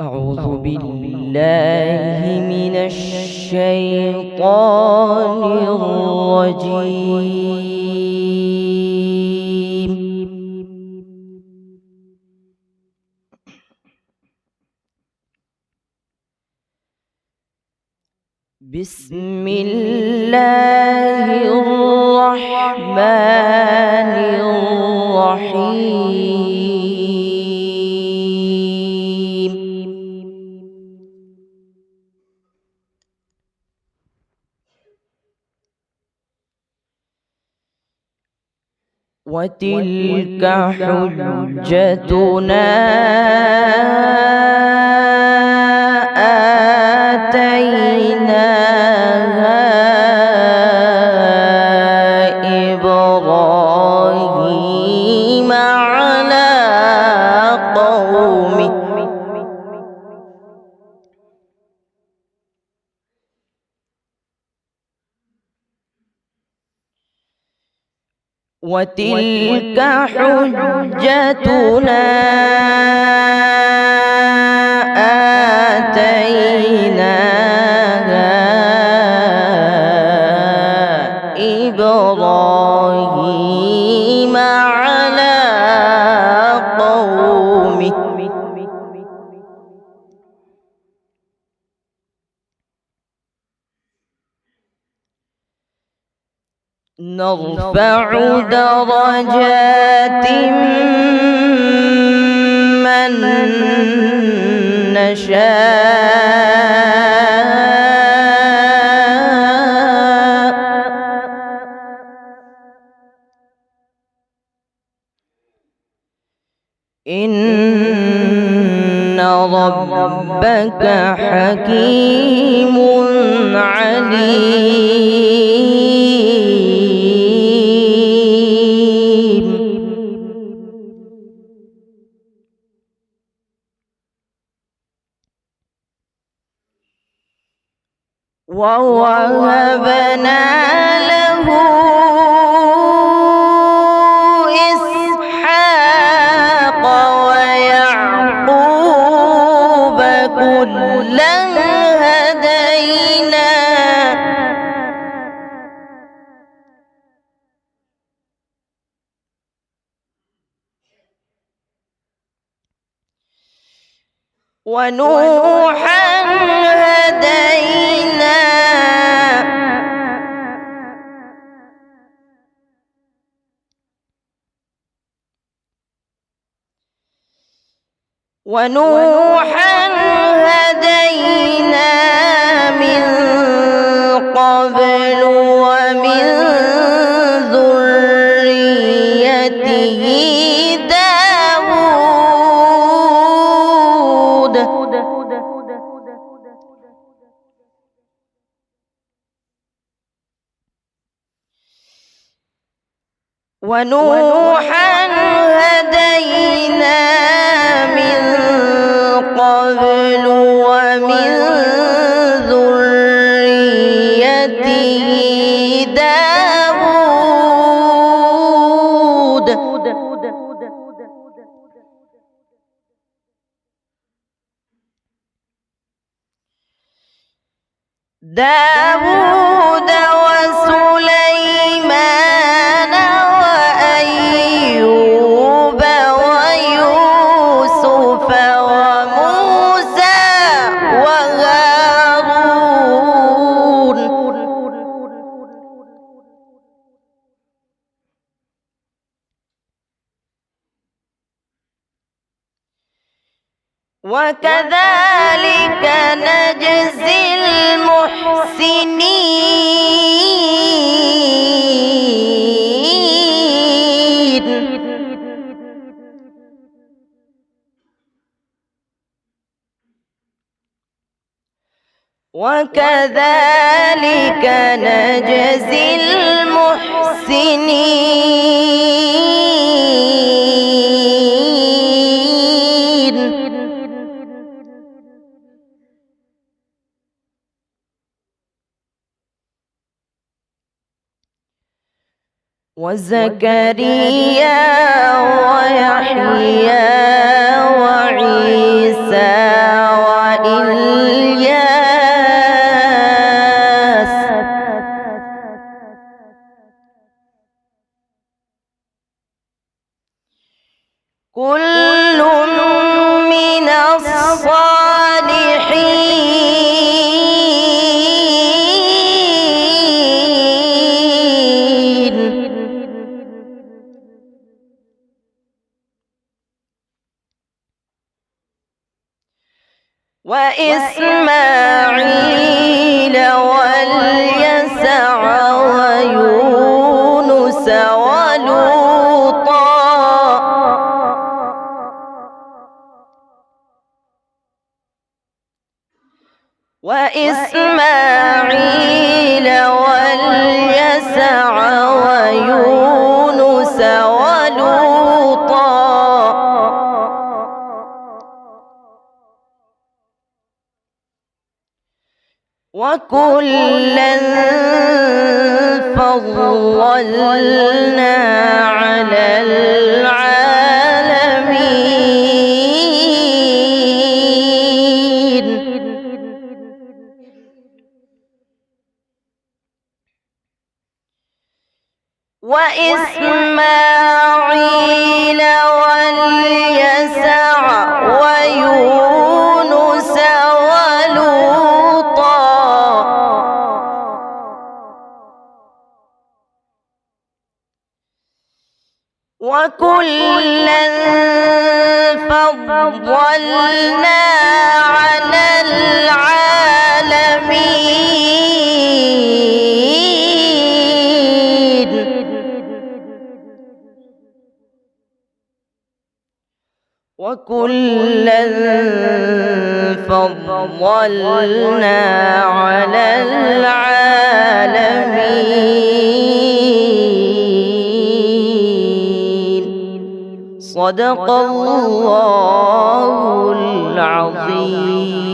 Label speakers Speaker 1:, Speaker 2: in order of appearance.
Speaker 1: أعوذ بالله من الشيطان الرجيم. بسم الله الرحمن الرحيم. وتلك حجتنا آتيناها إبراهيم على قومه وتلك حجتنا آتيناها إبراهيم على قومه نرفع درجات من نشاء إن ربك حكيم عليم. ووهبنا له إسحاق ويعقوب كلا هدينا ونوحا هدينا من قبل ومن ذريته داود ونوحا هدينا من قبل ومن ذريته داود وسليمان وأيوب ويوسف وموسى وهارون وكذلك نجزي المحسنين. وكذلك نجزي المحسنين. وزكريا ويحيى وعيسى كل من الصالحين وإسماعيل واليسع ويونس ولوطا وإسماعيل واليسع ويونس ولوطا وكلا فضلنا على العالمين وإسماعيل واليسع ويونس ولوطا وكلا فضلنا على العالمين وكلا فضلنا على العالمين صدق الله العظيم.